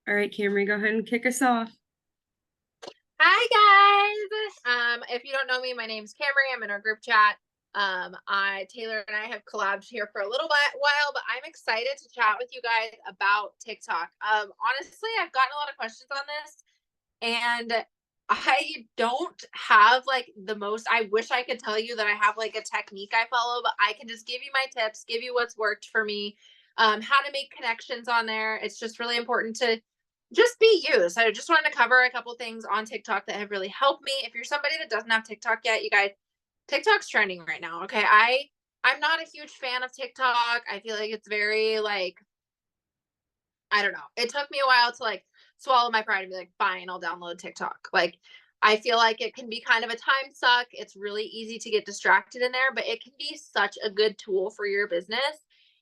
All right, Camry, go ahead and kick us off. Hi guys. If you don't know me, my name's Camry. I'm in our group chat. I Taylor and I have collabed here for a little while, but I'm excited to chat with you guys about TikTok. Honestly, I've gotten a lot of questions on this, and I don't have like the most. I wish I could tell you that I have like a technique I follow, but I can just give you my tips, give you what's worked for me, how to make connections on there. It's just really important to just be you. So I just wanted to cover a couple things on TikTok that have really helped me. If you're somebody that doesn't have TikTok yet, you guys, TikTok's trending right now. Okay. I'm not a huge fan of TikTok. I feel like it's very like, I don't know. It took me a while to like swallow my pride and be like, fine, I'll download TikTok. Like I feel like it can be kind of a time suck. It's really easy to get distracted in there, but it can be such a good tool for your business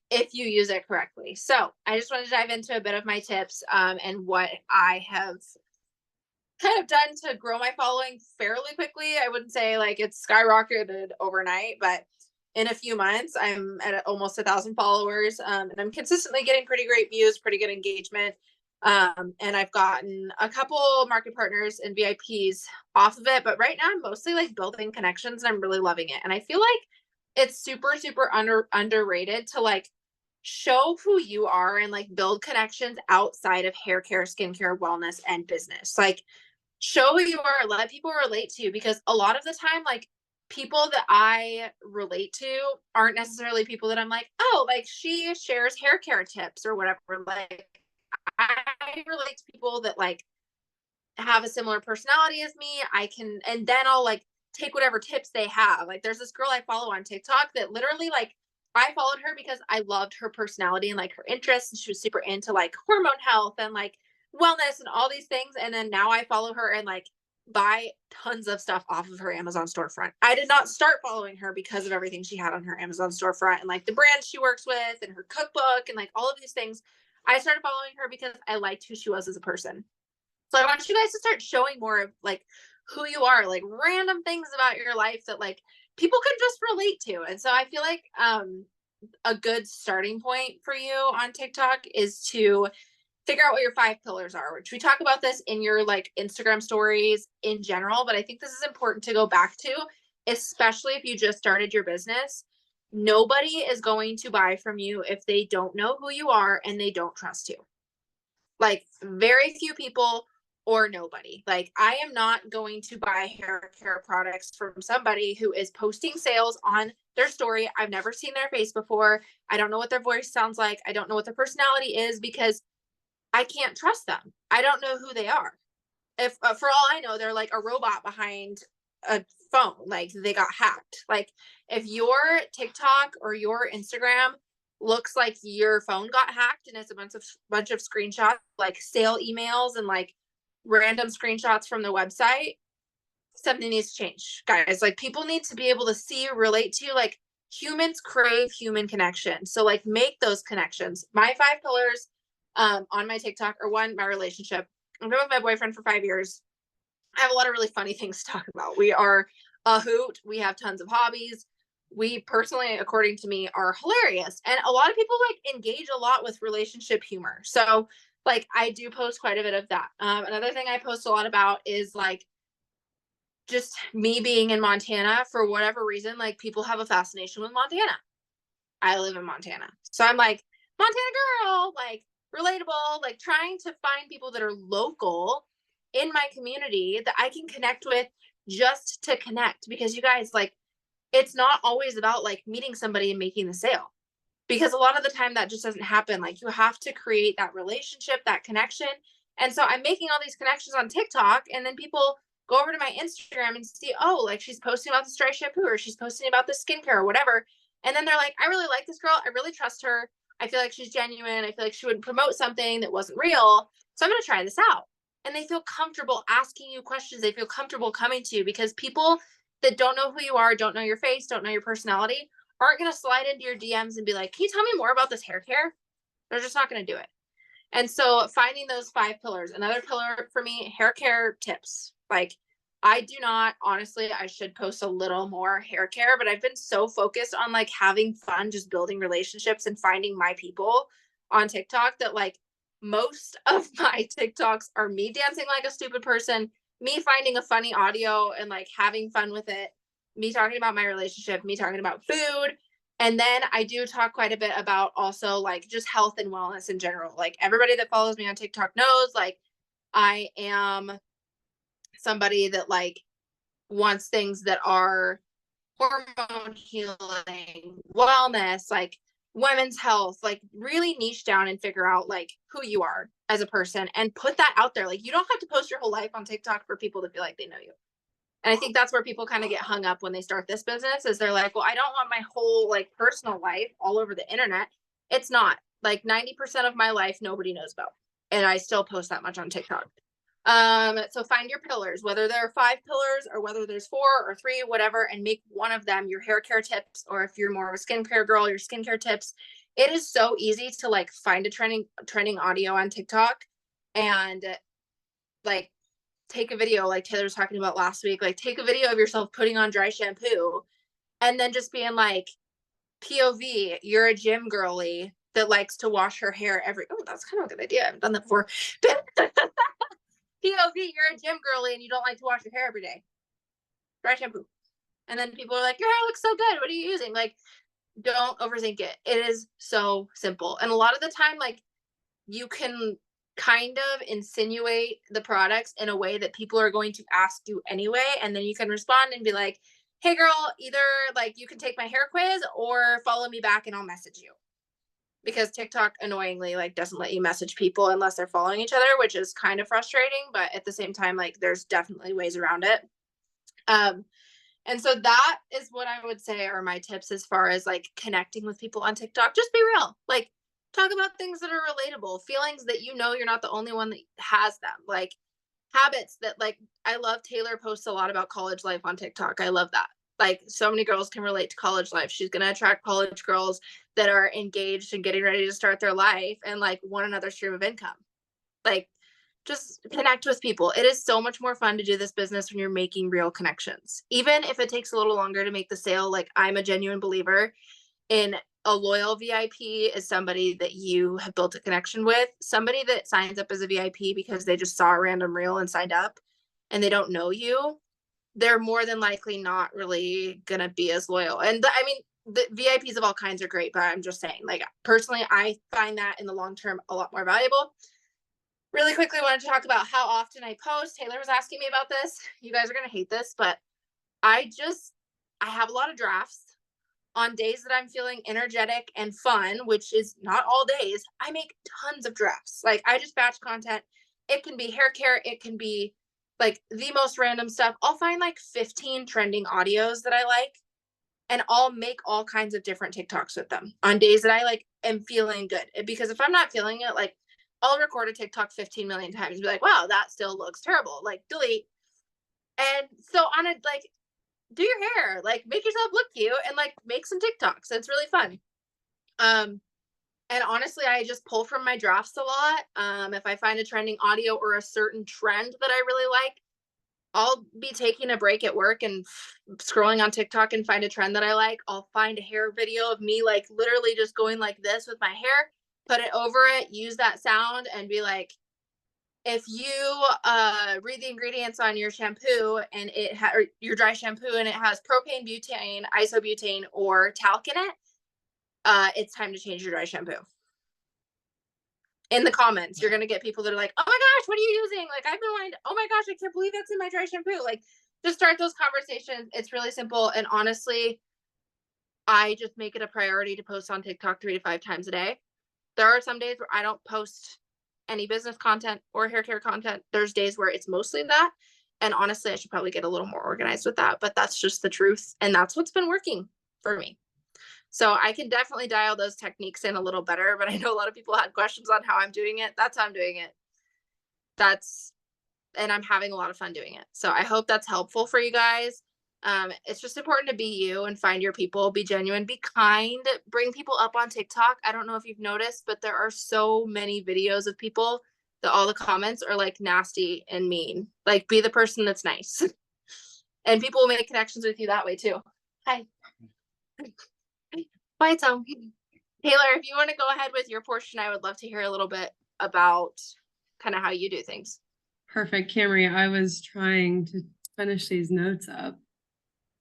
if you use it correctly. So I just wanted to dive into a bit of my tips and what I have kind of done to grow my following fairly quickly. I wouldn't say like it's skyrocketed overnight, but in a few months, I'm at almost 1,000 followers, and I'm consistently getting pretty great views, pretty good engagement. And I've gotten a couple market partners and VIPs off of it, but right now I'm mostly like building connections and I'm really loving it. And I feel like it's super underrated to like show who you are and like build connections outside of hair care, skincare, wellness, and business. Like show who you are, let people relate to you, because a lot of the time, like people that I relate to aren't necessarily people that I'm like, oh, like she shares hair care tips or whatever. Like I relate to people that like have a similar personality as me. I can, and then I'll like take whatever tips they have. Like there's this girl I follow on TikTok that literally like I followed her because I loved her personality and like her interests. And she was super into like hormone health and like wellness and all these things. And then now I follow her and like buy tons of stuff off of her Amazon storefront. I did not start following her because of everything she had on her Amazon storefront and like the brand she works with and her cookbook and like all of these things. I started following her because I liked who she was as a person. So I want you guys to start showing more of like who you are, like random things about your life that like people can just relate to. And so I feel like a good starting point for you on TikTok is to figure out what your 5 pillars are, which we talk about this in your like Instagram stories in general, but I think this is important to go back to, especially if you just started your business. Nobody is going to buy from you if they don't know who you are and they don't trust you. Like very few people or nobody. Like I am not going to buy hair care products from somebody who is posting sales on their story. I've never seen their face before. I don't know what their voice sounds like. I don't know what their personality is because I can't trust them. I don't know who they are. If for all I know, they're like a robot behind a phone. Like they got hacked. Like if your TikTok or your Instagram looks like your phone got hacked and it's a bunch of screenshots, like sale emails and like random screenshots from the website, something needs to change, guys. Like people need to be able to see, relate to, like humans crave human connection. So like make those connections. My 5 pillars on my TikTok are: one, my relationship. I've been with my boyfriend for 5 years. I have a lot of really funny things to talk about. We are a hoot. We have tons of hobbies. We personally, according to me, are hilarious. And a lot of people like engage a lot with relationship humor. So like I do post quite a bit of that. Another thing I post a lot about is like just me being in Montana for whatever reason. Like people have a fascination with Montana. I live in Montana. So I'm like, Montana girl, like relatable, like trying to find people that are local in my community that I can connect with just to connect. Because you guys, like, it's not always about like meeting somebody and making the sale. Because a lot of the time that just doesn't happen. Like you have to create that relationship, that connection. And so I'm making all these connections on TikTok, and then people go over to my Instagram and see, oh, like she's posting about this dry shampoo or she's posting about this skincare or whatever. And then they're like, I really like this girl. I really trust her. I feel like she's genuine. I feel like she would promote something that wasn't real. So I'm going to try this out. And they feel comfortable asking you questions. They feel comfortable coming to you, because people that don't know who you are, don't know your face, don't know your personality, aren't going to slide into your DMs and be like, can you tell me more about this hair care? They're just not going to do it. And so finding those 5 pillars, another pillar for me, hair care tips. Like I do not, honestly, I should post a little more hair care, but I've been so focused on like having fun, just building relationships and finding my people on TikTok that like most of my TikToks are me dancing like a stupid person, me finding a funny audio and like having fun with it, me talking about my relationship, me talking about food. And then I do talk quite a bit about also like just health and wellness in general. Like everybody that follows me on TikTok knows like I am somebody that like wants things that are hormone healing, wellness, like women's health, like really niche down and figure out like who you are as a person and put that out there. Like you don't have to post your whole life on TikTok for people to feel like they know you. And I think that's where people kind of get hung up when they start this business is they're like, well, I don't want my whole like personal life all over the internet. It's not like 90% of my life nobody knows about. And I still post that much on TikTok. So find your pillars, whether there are 5 pillars or whether there's 4 or 3, whatever, and make one of them your hair care tips, or if you're more of a skincare girl, your skincare tips. It is so easy to like find a trending audio on TikTok and like take a video like Taylor was talking about last week, like take a video of yourself putting on dry shampoo and then just being like, POV, you're a gym girly that likes to wash her hair that's kind of a good idea. I haven't done that before. POV, you're a gym girly and you don't like to wash your hair every day. Dry shampoo. And then people are like, your hair looks so good. What are you using? Like, don't overthink it. It is so simple. And a lot of the time, like, you can kind of insinuate the products in a way that people are going to ask you anyway. And then you can respond and be like, hey, girl, either like you can take my hair quiz or follow me back and I'll message you. Because TikTok annoyingly like doesn't let you message people unless they're following each other, which is kind of frustrating, but at the same time, like there's definitely ways around it. And so that is what I would say are my tips as far as like connecting with people on TikTok. Just be real. Like talk about things that are relatable, feelings that you know you're not the only one that has them. Like habits that like I love Taylor posts a lot about college life on TikTok. I love that. Like so many girls can relate to college life. She's going to attract college girls that are engaged and getting ready to start their life and like want another stream of income. Like just connect with people. It is so much more fun to do this business when you're making real connections. Even if it takes a little longer to make the sale, like I'm a genuine believer in a loyal VIP is somebody that you have built a connection with. Somebody that signs up as a VIP because they just saw a random reel and signed up and they don't know you, they're more than likely not really going to be as loyal. And I mean, the VIPs of all kinds are great, but I'm just saying, like, personally, I find that in the long term a lot more valuable. Really quickly, I wanted to talk about how often I post. Taylor was asking me about this. You guys are going to hate this, but I have a lot of drafts. On days that I'm feeling energetic and fun, which is not all days, I make tons of drafts. Like I just batch content. It can be hair care. It can be like the most random stuff. I'll find like 15 trending audios that I like and I'll make all kinds of different TikToks with them on days that I like am feeling good. Because if I'm not feeling it, like I'll record a TikTok 15 million times and be like, wow, that still looks terrible. Like delete. And so on a like do your hair, like make yourself look cute and like make some TikToks. It's really fun. And honestly, I just pull from my drafts a lot. If I find a trending audio or a certain trend that I really like, I'll be taking a break at work and scrolling on TikTok and find a trend that I like. I'll find a hair video of me like literally just going like this with my hair, put it over it, use that sound and be like, if you read the ingredients on your shampoo and or your dry shampoo and it has propane, butane, isobutane, or talc in it, it's time to change your dry shampoo. In the comments, you're gonna get people that are like, "Oh my gosh, what are you using?" Like I've been wanting. Oh my gosh, I can't believe that's in my dry shampoo. Like, just start those conversations. It's really simple, and honestly, I just make it a priority to post on TikTok 3 to 5 times a day. There are some days where I don't post any business content or hair care content. There's days where it's mostly that. And honestly, I should probably get a little more organized with that, but that's just the truth. And that's what's been working for me. So I can definitely dial those techniques in a little better, but I know a lot of people had questions on how I'm doing it. That's how I'm doing it. And I'm having a lot of fun doing it. So I hope that's helpful for you guys. It's just important to be you and find your people, be genuine, be kind, bring people up on TikTok. I don't know if you've noticed, but there are so many videos of people that all the comments are like nasty and mean. Like be the person that's nice. And people will make connections with you that way too. Hi. Bye, Tom. Taylor, if you want to go ahead with your portion, I would love to hear a little bit. about kind of how you do things. Perfect, Camry. I was trying to finish these notes up.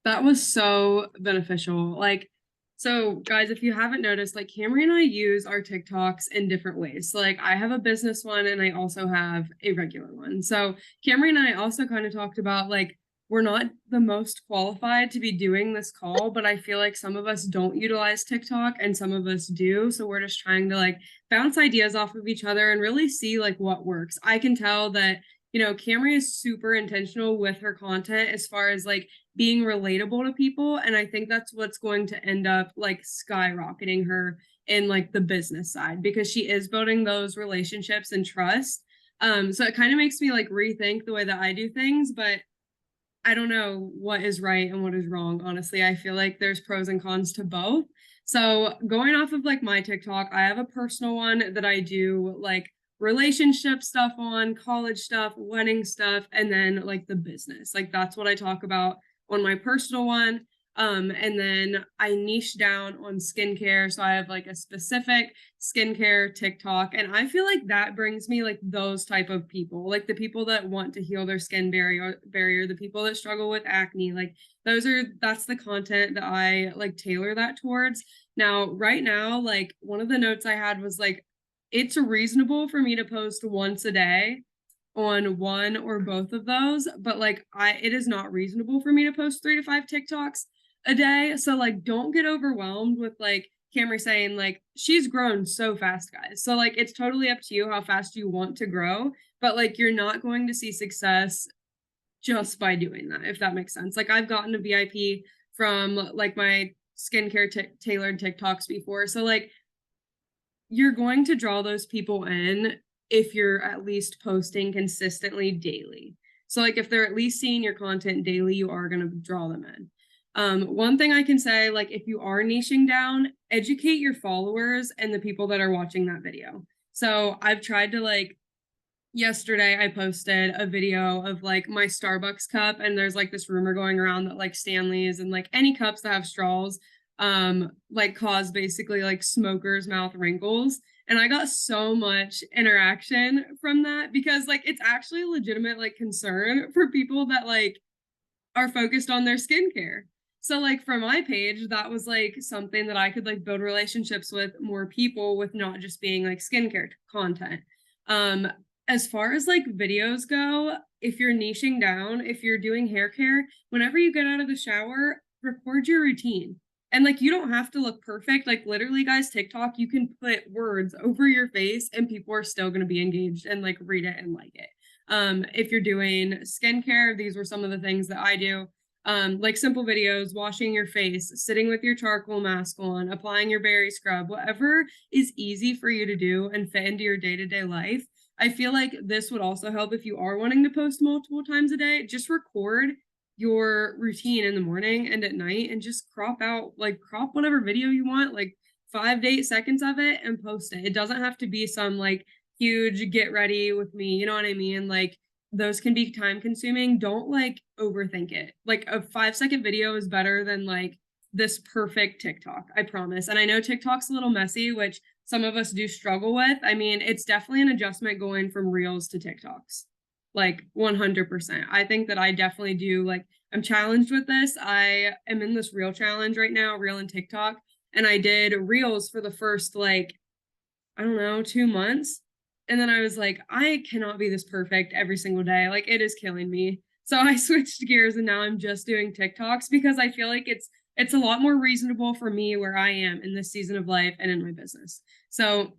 That was so beneficial. Like, so guys, if you haven't noticed, like Camry and I use our TikToks in different ways. So like I have a business one and I also have a regular one. So Camry and I also kind of talked about like we're not the most qualified to be doing this call, but I feel like some of us don't utilize TikTok and some of us do. So we're just trying to like bounce ideas off of each other and really see like what works. I can tell that, you know, Camry is super intentional with her content as far as like being relatable to people. And I think that's what's going to end up like skyrocketing her in like the business side because she is building those relationships and trust. So it kind of makes me like rethink the way that I do things, but I don't know what is right and what is wrong. Honestly, I feel like there's pros and cons to both. So going off of like my TikTok, I have a personal one that I do like relationship stuff on, college stuff, wedding stuff, and then like the business. Like that's what I talk about on my personal one. And then I niche down on skincare. So I have like a specific skincare TikTok. And I feel like that brings me like those type of people, like the people that want to heal their skin barrier, the people that struggle with acne. Like that's the content that I like tailor that towards. Now, right now, like one of the notes I had was like, it's reasonable for me to post once a day on one or both of those, but like it is not reasonable for me to post 3 to 5 TikToks a day. So like don't get overwhelmed with like Camry saying like she's grown so fast, guys. So like it's totally up to you how fast you want to grow, but like you're not going to see success just by doing that, if that makes sense. Like I've gotten a VIP from like my skincare tailored TikToks before. So like you're going to draw those people in if you're at least posting consistently daily. So like if they're at least seeing your content daily, you are going to draw them in. One thing I can say, like if you are niching down, educate your followers and the people that are watching that video. So I've tried to like yesterday I posted a video of like my Starbucks cup and there's like this rumor going around that like Stanley's and like any cups that have straws like cause basically like smokers mouth wrinkles, and I got so much interaction from that because like it's actually a legitimate like concern for people that like are focused on their skincare. So like for my page, that was like something that I could like build relationships with more people with not just being like skincare content. As far as like videos go, if you're niching down, if you're doing hair care, whenever you get out of the shower, record your routine. And like you don't have to look perfect. Like literally, guys, TikTok, you can put words over your face and people are still going to be engaged and like read it and like it. If you're doing skincare, these were some of the things that I do. Like simple videos, washing your face, sitting with your charcoal mask on, applying your berry scrub, whatever is easy for you to do and fit into your day-to-day life. I feel like this would also help if you are wanting to post multiple times a day. Just record your routine in the morning and at night and just crop whatever video you want, like 5 to 8 seconds of it and post it. It doesn't have to be some like huge get ready with me, you know what I mean? Like those can be time consuming. Don't like overthink it. Like a 5-second video is better than like this perfect TikTok, I promise. And I know TikTok's a little messy, which some of us do struggle with. I mean, it's definitely an adjustment going from Reels to TikToks, like 100%. I think that I definitely do. Like, I'm challenged with this. I am in this Reel challenge right now, Reel and TikTok. And I did Reels for the first, like, I don't know, 2 months. And then I was like, I cannot be this perfect every single day. Like, it is killing me. So I switched gears and now I'm just doing TikToks because I feel like it's a lot more reasonable for me where I am in this season of life and in my business. So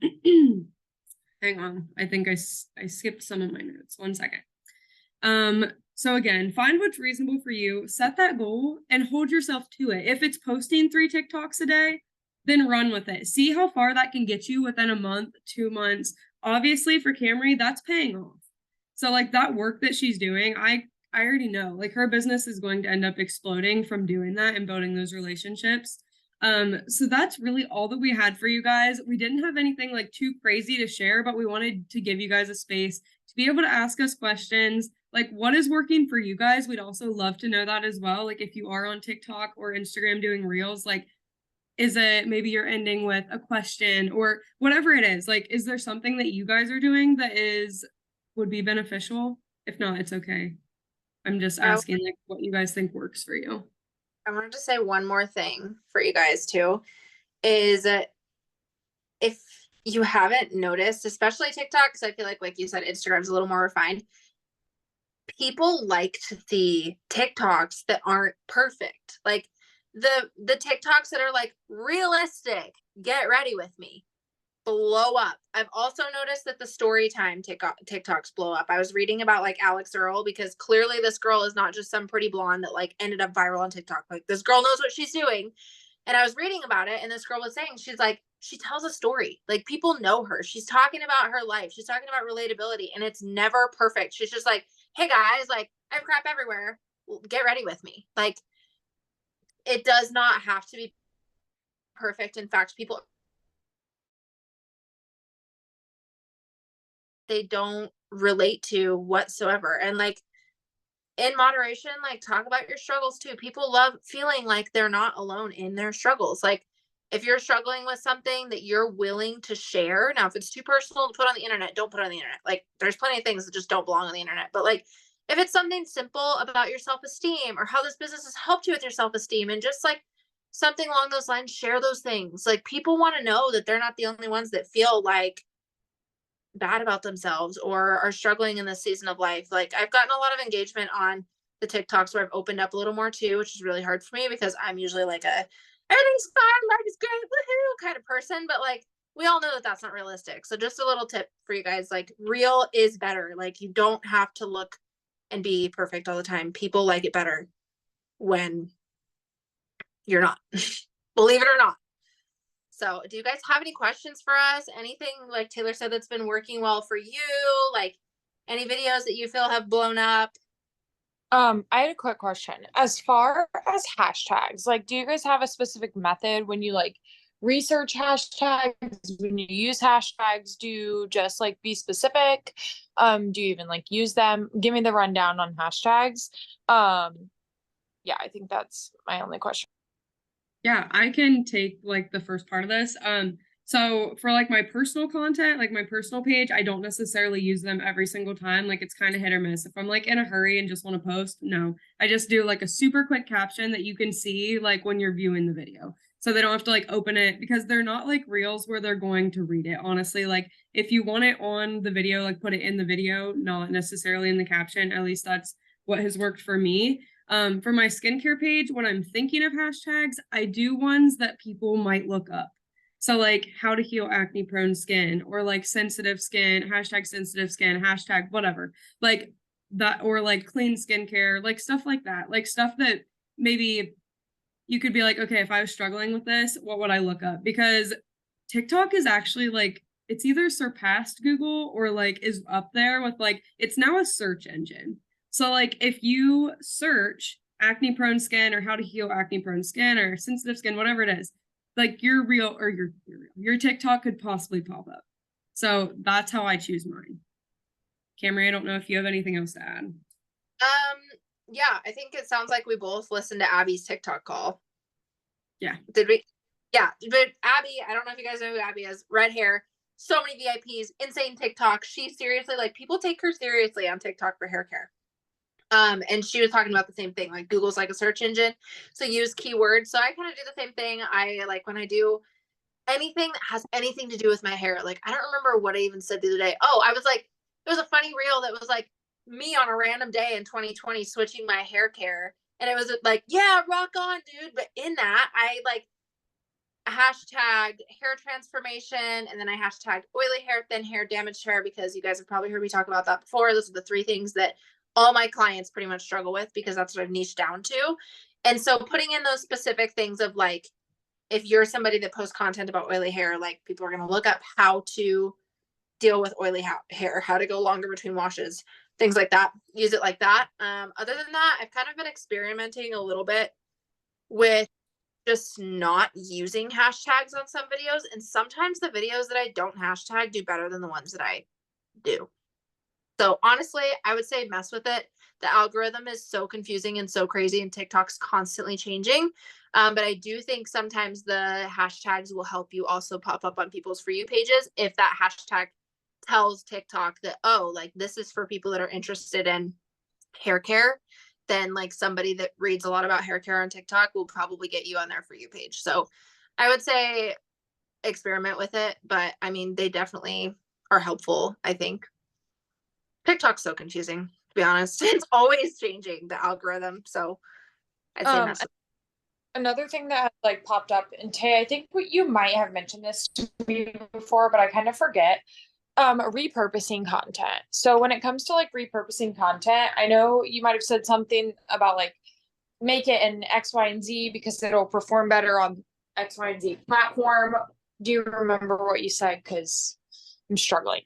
hang on. I think I skipped some of my notes. 1 second. So again, find what's reasonable for you, set that goal and hold yourself to it. If it's posting 3 TikToks a day, then run with it. See how far that can get you within a month, 2 months. Obviously for Camry, that's paying off. So like that work that she's doing, I already know like her business is going to end up exploding from doing that and building those relationships. So that's really all that we had for you guys. We didn't have anything like too crazy to share, but we wanted to give you guys a space to be able to ask us questions. Like what is working for you guys? We'd also love to know that as well. Like if you are on TikTok or Instagram doing reels, like Is it maybe you're ending with a question or whatever it is? Like, is there something that you guys are doing that would be beneficial? If not, it's okay. I'm just I, asking like what you guys think works for you. I wanted to say one more thing for you guys too, is that if you haven't noticed, especially TikTok, because I feel like you said, Instagram's a little more refined. People like to see TikToks that aren't perfect. Like the TikToks that are like realistic, get ready with me, blow up. I've also noticed that the story time TikToks blow up. I was reading about like Alex Earl, because clearly this girl is not just some pretty blonde that like ended up viral on TikTok. Like this girl knows what she's doing. And I was reading about it, and this girl was saying, she's like, she tells a story. Like people know her. She's talking about her life. She's talking about relatability, and it's never perfect. She's just like, hey guys, like I have crap everywhere. Get ready with me. Like it does not have to be perfect. In fact, people, they don't relate to whatsoever. And like in moderation, like talk about your struggles too. People love feeling like they're not alone in their struggles. Like if you're struggling with something that you're willing to share, now if it's too personal to put on the internet, don't put it on the internet. Like there's plenty of things that just don't belong on the internet. But like if it's something simple about your self-esteem or how this business has helped you with your self-esteem, and just like something along those lines, share those things. Like people want to know that they're not the only ones that feel like bad about themselves or are struggling in this season of life. Like I've gotten a lot of engagement on the TikToks where I've opened up a little more too, which is really hard for me because I'm usually like a everything's fine, life is great, woohoo kind of person. But like we all know that that's not realistic. So just a little tip for you guys: like real is better. Like you don't have to look and be perfect all the time. People like it better when you're not. Believe it or not. So, do you guys have any questions for us? Anything like Taylor said that's been working well for you? Like any videos that you feel have blown up? I had a quick question. As far as hashtags, like, do you guys have a specific method when you like research hashtags, when you use hashtags? Do you just like be specific? Do you even like use them? Give me the rundown on hashtags. Yeah, I think that's my only question. Yeah, I can take like the first part of this. So for like my personal content, like my personal page, I don't necessarily use them every single time. Like it's kind of hit or miss. If I'm like in a hurry and just want to post, no, I just do like a super quick caption that you can see like when you're viewing the video. So they don't have to like open it, because they're not like reels where they're going to read it. Honestly, like if you want it on the video, like put it in the video, not necessarily in the caption. At least that's what has worked for me. For my skincare page, when I'm thinking of hashtags, I do ones that people might look up. So like how to heal acne prone skin, or like sensitive skin, hashtag whatever. Like that, or like clean skincare, like stuff like that. Like stuff that maybe you could be like, okay, if I was struggling with this, what would I look up? Because TikTok is actually like, it's either surpassed Google or like is up there with like, it's now a search engine. So like if you search acne prone skin or how to heal acne prone skin or sensitive skin, whatever it is, like your reel or your TikTok could possibly pop up. So that's how I choose mine. Camry, I don't know if you have anything else to add. Yeah, I think it sounds like we both listened to Abby's TikTok call. Yeah. Did we? Yeah, but Abby, I don't know if you guys know who Abby is. Red hair, so many VIPs, insane TikTok. She seriously, like, people take her seriously on TikTok for hair care. And she was talking about the same thing. Like Google's like a search engine, so use keywords. So I kind of do the same thing. I like when I do anything that has anything to do with my hair. Like I don't remember what I even said the other day. Oh, I was like, it was a funny reel that was like me on a random day in 2020 switching my hair care, and it was like, yeah, rock on, dude. But in that, I like hashtag hair transformation, and then I hashtagged oily hair, thin hair, damaged hair, because you guys have probably heard me talk about that before. Those are the three things that all my clients pretty much struggle with, because that's what I've niched down to. And so putting in those specific things of like, if you're somebody that posts content about oily hair, like people are going to look up how to deal with oily hair, how to go longer between washes, things like that. Use it like that. Other than that, I've kind of been experimenting a little bit with just not using hashtags on some videos. And sometimes the videos that I don't hashtag do better than the ones that I do. So honestly, I would say mess with it. The algorithm is so confusing and so crazy, and TikTok's constantly changing. But I do think sometimes the hashtags will help you also pop up on people's For You pages if that hashtag tells TikTok that, oh, like this is for people that are interested in hair care. Then like somebody that reads a lot about hair care on TikTok will probably get you on their For You page. So I would say experiment with it, but I mean, they definitely are helpful, I think. TikTok's so confusing, to be honest. It's always changing the algorithm. So I'd say mess with Another thing that like popped up, and Tay, I think what you might have mentioned this to me before, but I kind of forget. Repurposing content. So when it comes to like repurposing content, I know you might have said something about like make it an X, Y, and Z because it'll perform better on X, Y, and Z platform. Do you remember what you said? Because I'm struggling.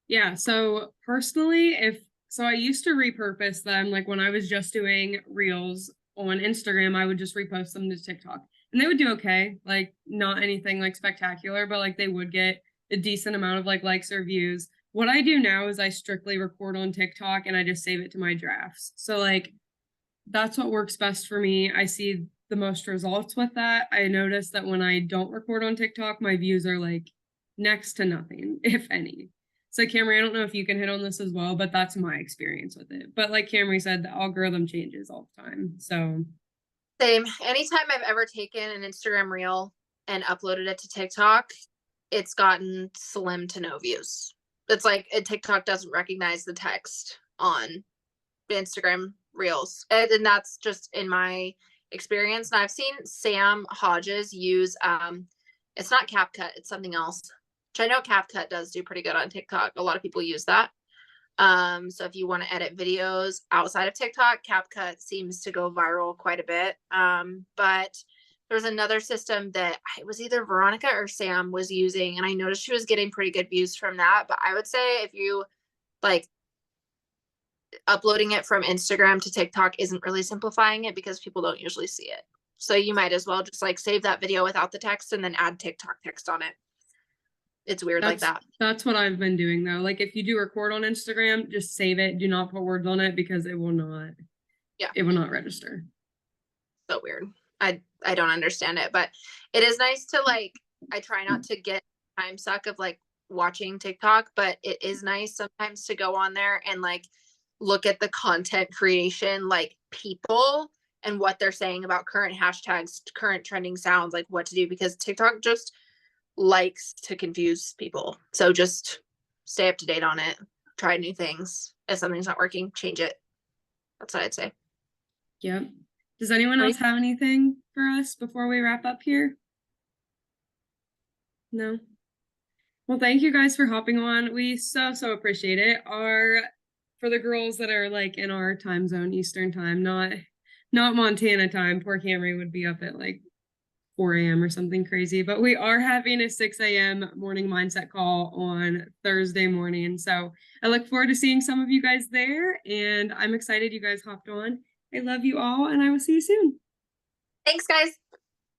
Yeah, so personally, I used to repurpose them, like when I was just doing reels on Instagram, I would just repost them to TikTok. And they would do okay, like not anything like spectacular, but like they would get a decent amount of like likes or views. What I do now is I strictly record on TikTok and I just save it to my drafts. So like that's what works best for me. I see the most results with that. I notice that when I don't record on TikTok, my views are like next to nothing, if any. So Camry, I don't know if you can hit on this as well, but that's my experience with it. But like Camry said, the algorithm changes all the time. So same. Anytime I've ever taken an Instagram reel and uploaded it to TikTok, it's gotten slim to no views. It's like TikTok doesn't recognize the text on Instagram reels. And that's just in my experience. And I've seen Sam Hodges use it's not CapCut, it's something else. Which I know CapCut does do pretty good on TikTok. A lot of people use that. So if you want to edit videos outside of TikTok, CapCut seems to go viral quite a bit. But there's another system that it was either Veronica or Sam was using, and I noticed she was getting pretty good views from that. But I would say if you like uploading it from Instagram to TikTok isn't really simplifying it because people don't usually see it. So you might as well just like save that video without the text and then add TikTok text on it. It's weird like that. That's what I've been doing though. Like if you do record on Instagram, just save it. Do not put words on it because it will not register. So weird. I don't understand it, but it is nice to like, I try not to get time suck of like watching TikTok, but it is nice sometimes to go on there and like look at the content creation, like people and what they're saying about current hashtags, current trending sounds, like what to do, because TikTok just likes to confuse people. So just stay up to date on it. Try new things. If something's not working, change it. That's what I'd say. Yep. Does anyone else have anything for us before we wrap up here? No. Well, thank you guys for hopping on. We so appreciate it. For the girls that are like in our time zone, Eastern time, not Montana time. Poor Camry would be up at like 4 a.m. or something crazy, but we are having a 6 a.m. morning mindset call on Thursday morning. So I look forward to seeing some of you guys there, and I'm excited you guys hopped on. I love you all, and I will see you soon. Thanks, guys.